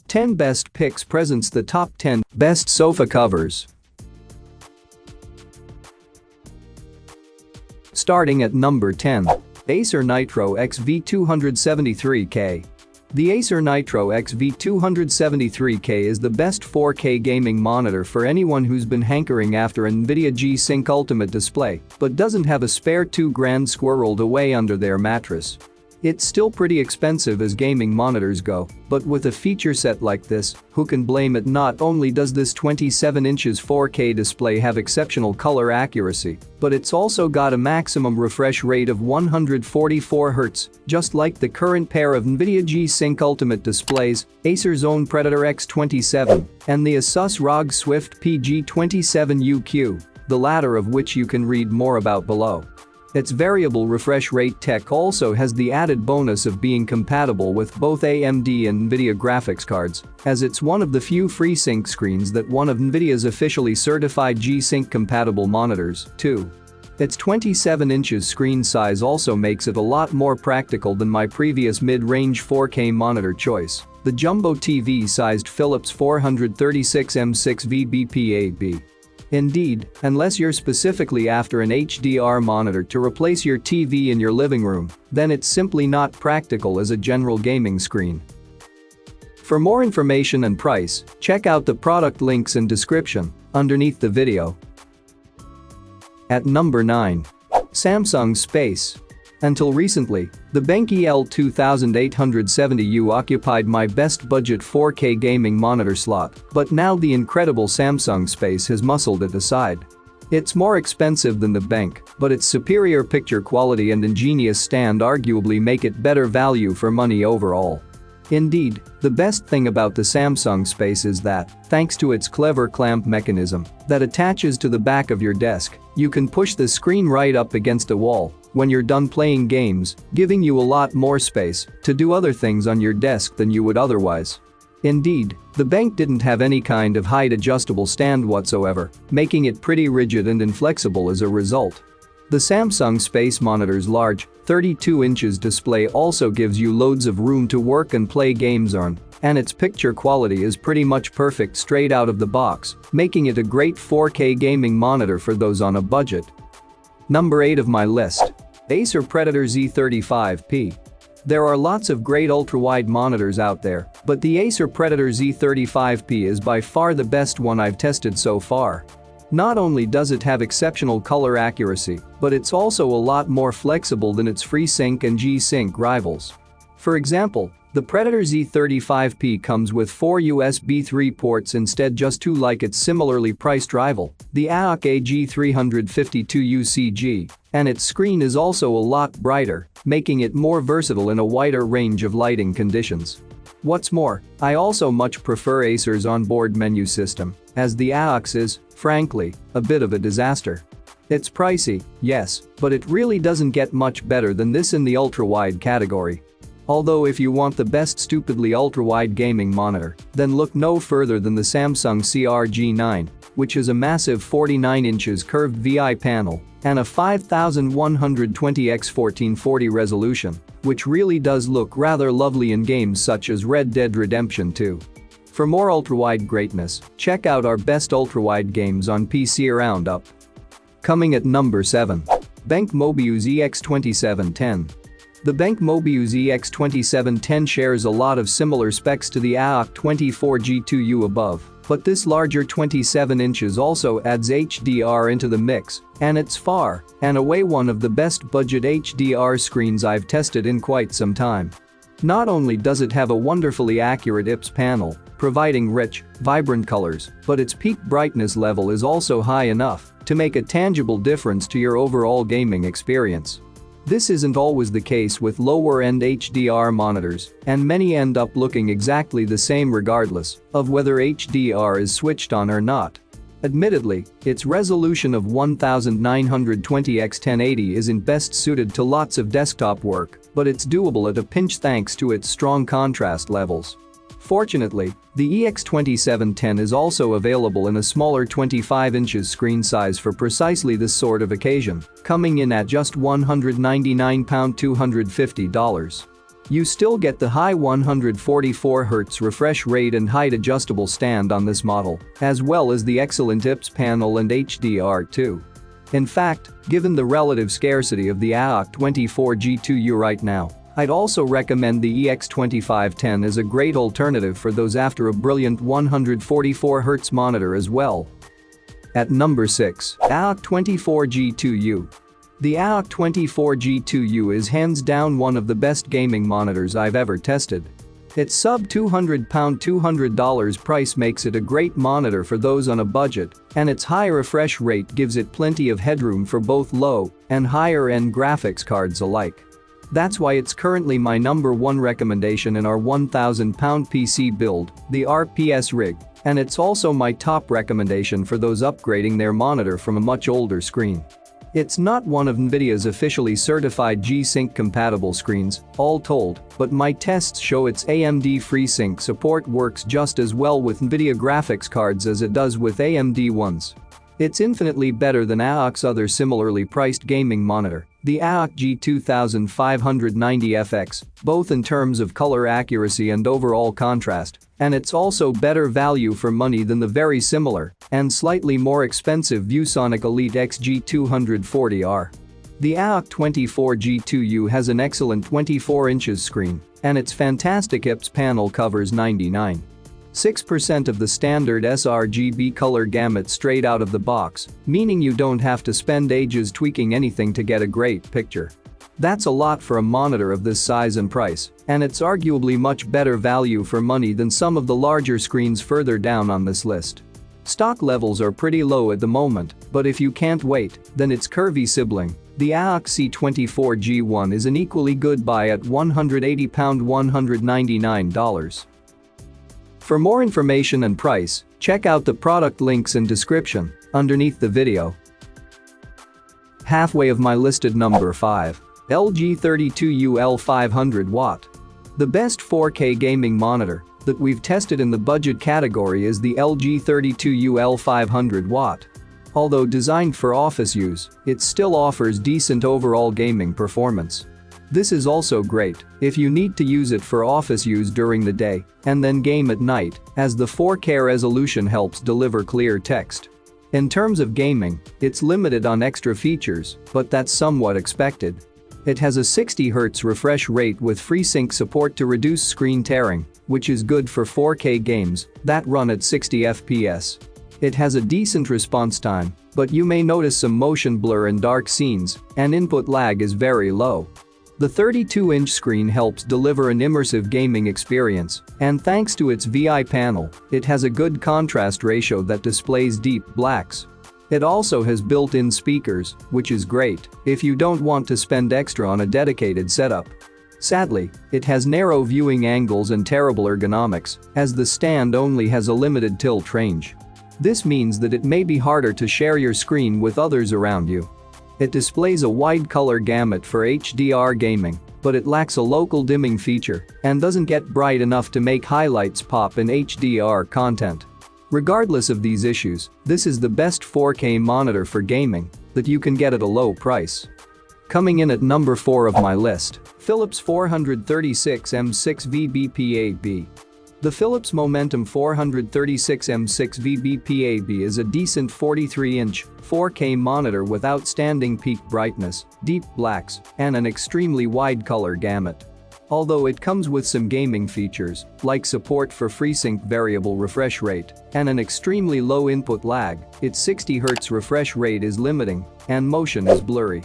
Ten Best Picks presents the top 10 best sofa covers. Starting at number 10. Acer Nitro XV273K. The Acer Nitro XV273K is the best 4K gaming monitor for anyone who's been hankering after an NVIDIA G-Sync Ultimate display but doesn't have a spare $2,000 squirreled away under their mattress. It's still pretty expensive as gaming monitors go, but with a feature set like this, who can blame it? Not only does this 27 inches 4K display have exceptional color accuracy, but it's also got a maximum refresh rate of 144 Hz, just like the current pair of NVIDIA G-Sync Ultimate displays, Acer's own Predator X27 and the ASUS ROG Swift PG27UQ, the latter of which you can read more about below. Its variable refresh rate tech also has the added bonus of being compatible with both AMD and NVIDIA graphics cards, as it's one of the few FreeSync screens that one of NVIDIA's officially certified G-Sync compatible monitors, too. Its 27 inches screen size also makes it a lot more practical than my previous mid-range 4K monitor choice, the jumbo TV-sized Philips 436M6 VBPAB. Indeed, unless you're specifically after an HDR monitor to replace your TV in your living room, then it's simply not practical as a general gaming screen. For more information and price, check out the product links in description underneath the video. At number 9. Samsung Space. Until recently, the BenQ L2870U occupied my best budget 4K gaming monitor slot, but now the incredible Samsung Space has muscled it aside. It's more expensive than the BenQ, but its superior picture quality and ingenious stand arguably make it better value for money overall. Indeed, the best thing about the Samsung Space is that, thanks to its clever clamp mechanism that attaches to the back of your desk, you can push the screen right up against a wall when you're done playing games, giving you a lot more space to do other things on your desk than you would otherwise. Indeed, the BenQ didn't have any kind of height adjustable stand whatsoever, making it pretty rigid and inflexible as a result. The Samsung Space monitor's large, 32 inches display also gives you loads of room to work and play games on, and its picture quality is pretty much perfect straight out of the box, making it a great 4K gaming monitor for those on a budget. Number 8 of my list. Acer Predator Z35P. There are lots of great ultra-wide monitors out there, but the Acer Predator Z35P is by far the best one I've tested so far. Not only does it have exceptional color accuracy, but it's also a lot more flexible than its FreeSync and G-Sync rivals. For example, the Predator Z35P comes with 4 USB 3 ports instead just 2 like its similarly priced rival, the ASUS AG352UCG, and its screen is also a lot brighter, making it more versatile in a wider range of lighting conditions. What's more, I also much prefer Acer's onboard menu system, as the ASUS is, frankly, a bit of a disaster. It's pricey, yes, but it really doesn't get much better than this in the ultra-wide category. Although if you want the best stupidly ultra-wide gaming monitor, then look no further than the Samsung CRG9, which is a massive 49 inches curved VI panel and a 5120x1440 resolution, which really does look rather lovely in games such as Red Dead Redemption 2. For more ultra-wide greatness, check out our best ultra-wide games on PC roundup. Coming at number 7. BenQ Mobiuz EX2710. The BenQ Mobiuz EX2710 shares a lot of similar specs to the ASUS 24G2U above, but this larger 27 inches also adds HDR into the mix, and it's far and away one of the best budget HDR screens I've tested in quite some time. Not only does it have a wonderfully accurate IPS panel, providing rich, vibrant colors, but its peak brightness level is also high enough to make a tangible difference to your overall gaming experience. This isn't always the case with lower-end HDR monitors, and many end up looking exactly the same regardless of whether HDR is switched on or not. Admittedly, its resolution of 1920x1080 isn't best suited to lots of desktop work, but it's doable at a pinch thanks to its strong contrast levels. Fortunately, the EX2710 is also available in a smaller 25 inches screen size for precisely this sort of occasion, coming in at just £199 $250. You still get the high 144Hz refresh rate and height adjustable stand on this model, as well as the excellent IPS panel and HDR2. In fact, given the relative scarcity of the AOC24G2U right now, I'd also recommend the EX2510 as a great alternative for those after a brilliant 144Hz monitor as well. At number 6, AOC24G2U. The AOC24G2U is hands down one of the best gaming monitors I've ever tested. Its sub $200 price makes it a great monitor for those on a budget, and its high refresh rate gives it plenty of headroom for both low and higher-end graphics cards alike. That's why it's currently my number one recommendation in our £1,000 PC build, the RPS rig, and it's also my top recommendation for those upgrading their monitor from a much older screen. It's not one of Nvidia's officially certified G-Sync compatible screens, all told, but my tests show its AMD FreeSync support works just as well with Nvidia graphics cards as it does with AMD ones. It's infinitely better than AOC's other similarly priced gaming monitor, the AOC G2590FX, both in terms of color accuracy and overall contrast, and it's also better value for money than the very similar and slightly more expensive ViewSonic Elite XG240R. The AOC24G2U has an excellent 24 inches screen, and its fantastic IPS panel covers 99.6% of the standard sRGB color gamut straight out of the box, meaning you don't have to spend ages tweaking anything to get a great picture. That's a lot for a monitor of this size and price, and it's arguably much better value for money than some of the larger screens further down on this list. Stock levels are pretty low at the moment, but if you can't wait, then its curvy sibling, the AOC C24G1 is an equally good buy at £180 $199. For more information and price, check out the product links in description underneath the video. Halfway of my listed number 5. LG 32U L500 Watt. The best 4K gaming monitor that we've tested in the budget category is the LG 32U L500 Watt. Although designed for office use, it still offers decent overall gaming performance. This is also great if you need to use it for office use during the day and then game at night, as the 4K resolution helps deliver clear text. In terms of gaming, it's limited on extra features, but that's somewhat expected. It has a 60Hz refresh rate with FreeSync support to reduce screen tearing, which is good for 4K games that run at 60 FPS. It has a decent response time, but you may notice some motion blur in dark scenes, and input lag is very low. The 32-inch screen helps deliver an immersive gaming experience, and thanks to its VI panel, it has a good contrast ratio that displays deep blacks. It also has built-in speakers, which is great if you don't want to spend extra on a dedicated setup. Sadly, it has narrow viewing angles and terrible ergonomics, as the stand only has a limited tilt range. This means that it may be harder to share your screen with others around you. It displays a wide color gamut for HDR gaming, but it lacks a local dimming feature and doesn't get bright enough to make highlights pop in HDR content. Regardless of these issues, this is the best 4K monitor for gaming that you can get at a low price. Coming in at number 4 of my list, Philips 436M6 VBPAB. The Philips Momentum 436M6 VBPAB is a decent 43-inch 4K monitor with outstanding peak brightness, deep blacks, and an extremely wide color gamut. Although it comes with some gaming features, like support for FreeSync variable refresh rate and an extremely low input lag, its 60Hz refresh rate is limiting, and motion is blurry.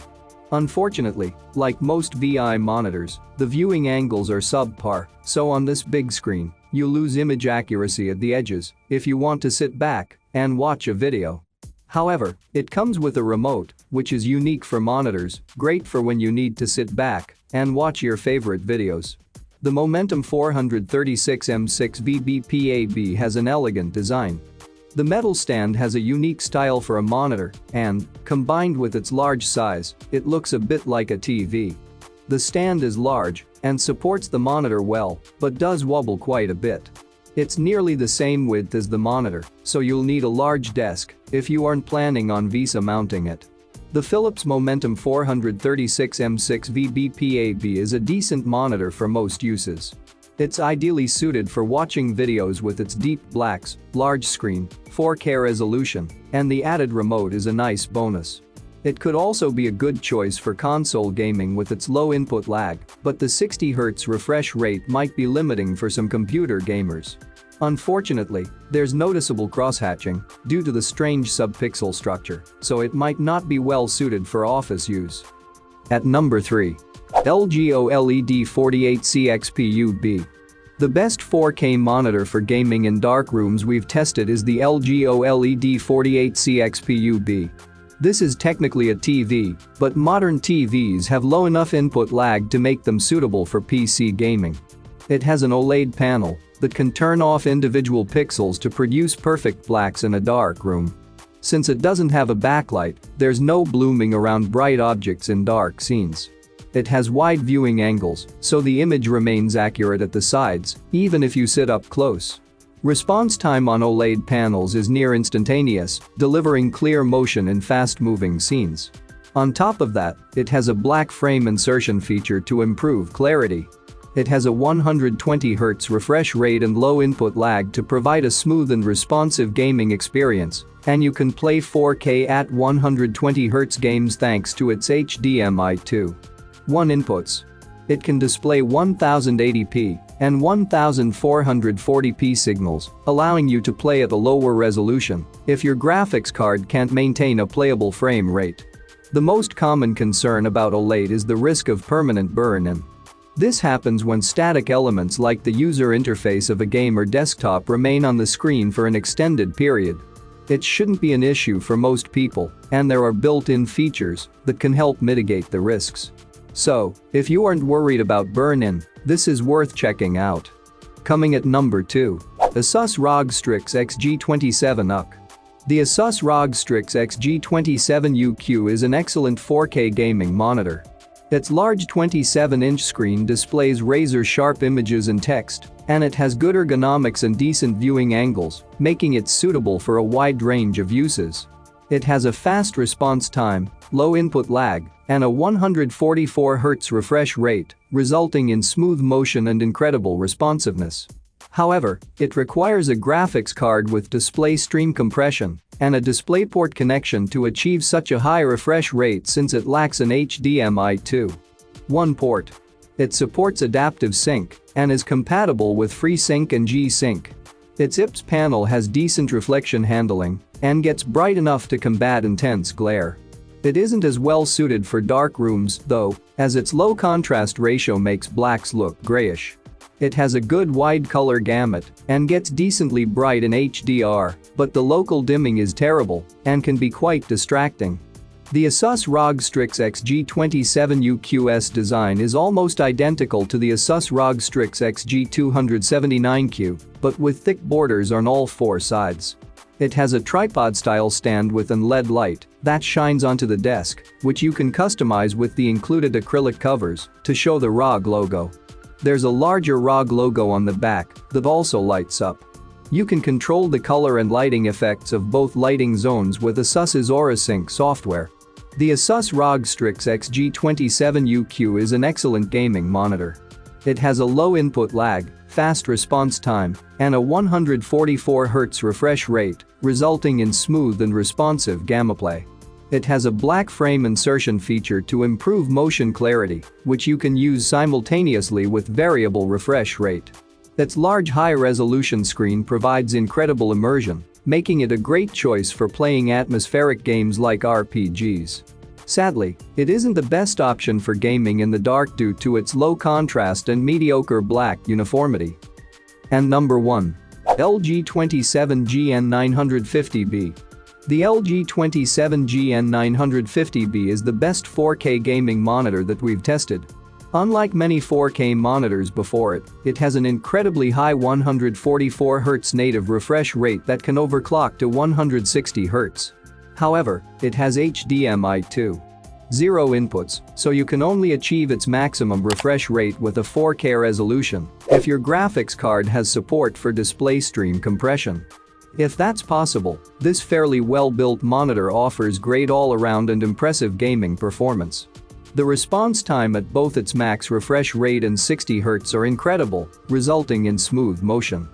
Unfortunately, like most VI monitors, the viewing angles are subpar, so on this big screen, you lose image accuracy at the edges if you want to sit back and watch a video. However, it comes with a remote, which is unique for monitors, great for when you need to sit back and watch your favorite videos. The Momentum 436M6 VBPAB has an elegant design. The metal stand has a unique style for a monitor and, combined with its large size, it looks a bit like a TV. The stand is large and supports the monitor well, but does wobble quite a bit. It's nearly the same width as the monitor, so you'll need a large desk if you aren't planning on VESA mounting it. The Philips Momentum 436M6VBPAB is a decent monitor for most uses. It's ideally suited for watching videos with its deep blacks, large screen, 4K resolution, and the added remote is a nice bonus. It could also be a good choice for console gaming with its low input lag, but the 60Hz refresh rate might be limiting for some computer gamers. Unfortunately, there's noticeable crosshatching due to the strange subpixel structure, so it might not be well suited for office use. At number 3. LG OLED 48CXPUB. The best 4K monitor for gaming in dark rooms we've tested is the LG OLED 48CXPUB. This is technically a TV, but modern TVs have low enough input lag to make them suitable for PC gaming. It has an OLED panel that can turn off individual pixels to produce perfect blacks in a dark room. Since it doesn't have a backlight, there's no blooming around bright objects in dark scenes. It has wide viewing angles, so the image remains accurate at the sides, even if you sit up close. Response time on OLED panels is near instantaneous, delivering clear motion in fast-moving scenes. On top of that, it has a black frame insertion feature to improve clarity. It has a 120Hz refresh rate and low input lag to provide a smooth and responsive gaming experience, and you can play 4K at 120Hz games thanks to its HDMI 2.1 inputs. It can display 1080p and 1440p signals, allowing you to play at a lower resolution if your graphics card can't maintain a playable frame rate. The most common concern about OLED is the risk of permanent burn-in. This happens when static elements like the user interface of a game or desktop remain on the screen for an extended period. It shouldn't be an issue for most people, and there are built-in features that can help mitigate the risks. So, if you aren't worried about burn-in, this is worth checking out. Coming at number 2. ASUS ROG Strix XG27UQ. The ASUS ROG Strix XG27UQ is an excellent 4K gaming monitor. Its large 27-inch screen displays razor-sharp images and text, and it has good ergonomics and decent viewing angles, making it suitable for a wide range of uses. It has a fast response time, low input lag, and a 144Hz refresh rate, resulting in smooth motion and incredible responsiveness. However, it requires a graphics card with display stream compression and a DisplayPort connection to achieve such a high refresh rate since it lacks an HDMI 2.1 port. It supports adaptive sync and is compatible with FreeSync and G-Sync. Its IPS panel has decent reflection handling and gets bright enough to combat intense glare. It isn't as well suited for dark rooms, though, as its low contrast ratio makes blacks look grayish. It has a good wide color gamut and gets decently bright in HDR, but the local dimming is terrible and can be quite distracting. The ASUS ROG Strix XG27UQ's design is almost identical to the ASUS ROG Strix XG279Q, but with thick borders on all four sides. It has a tripod-style stand with an LED light that shines onto the desk, which you can customize with the included acrylic covers to show the ROG logo. There's a larger ROG logo on the back that also lights up. You can control the color and lighting effects of both lighting zones with ASUS's AuraSync software. The ASUS ROG Strix XG27UQ is an excellent gaming monitor. It has a low input lag, fast response time, and a 144Hz refresh rate, resulting in smooth and responsive gameplay. It has a black frame insertion feature to improve motion clarity, which you can use simultaneously with variable refresh rate. Its large high-resolution screen provides incredible immersion, making it a great choice for playing atmospheric games like RPGs. Sadly, it isn't the best option for gaming in the dark due to its low contrast and mediocre black uniformity. And number 1. LG 27GN950B. The LG 27GN950B is the best 4K gaming monitor that we've tested. Unlike many 4K monitors before it, it has an incredibly high 144Hz native refresh rate that can overclock to 160Hz. However, it has HDMI 2.0 0 inputs, so you can only achieve its maximum refresh rate with a 4K resolution if your graphics card has support for display stream compression. If that's possible, this fairly well-built monitor offers great all-around and impressive gaming performance. The response time at both its max refresh rate and 60Hz are incredible, resulting in smooth motion.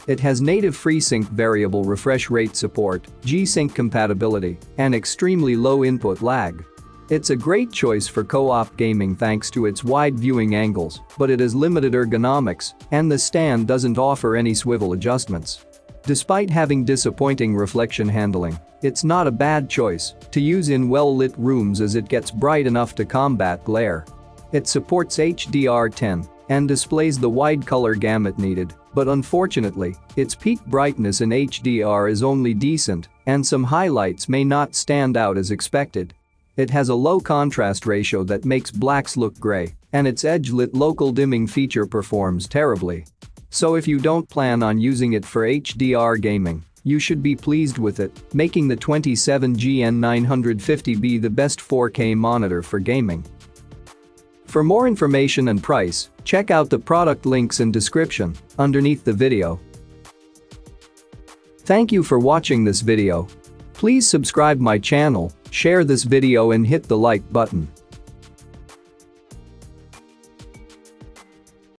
It has native FreeSync variable refresh rate support, G-Sync compatibility, and extremely low input lag. It's a great choice for co-op gaming thanks to its wide viewing angles, but it has limited ergonomics, and the stand doesn't offer any swivel adjustments. Despite having disappointing reflection handling, it's not a bad choice to use in well-lit rooms as it gets bright enough to combat glare. It supports HDR10 and displays the wide color gamut needed, but unfortunately, its peak brightness in HDR is only decent, and some highlights may not stand out as expected. It has a low contrast ratio that makes blacks look gray, and its edge-lit local dimming feature performs terribly. So if you don't plan on using it for HDR gaming, you should be pleased with it, making the 27GN950B the best 4K monitor for gaming. For more information and price, check out the product links in description underneath the video. Thank you for watching this video. Please subscribe my channel, share this video and hit the like button.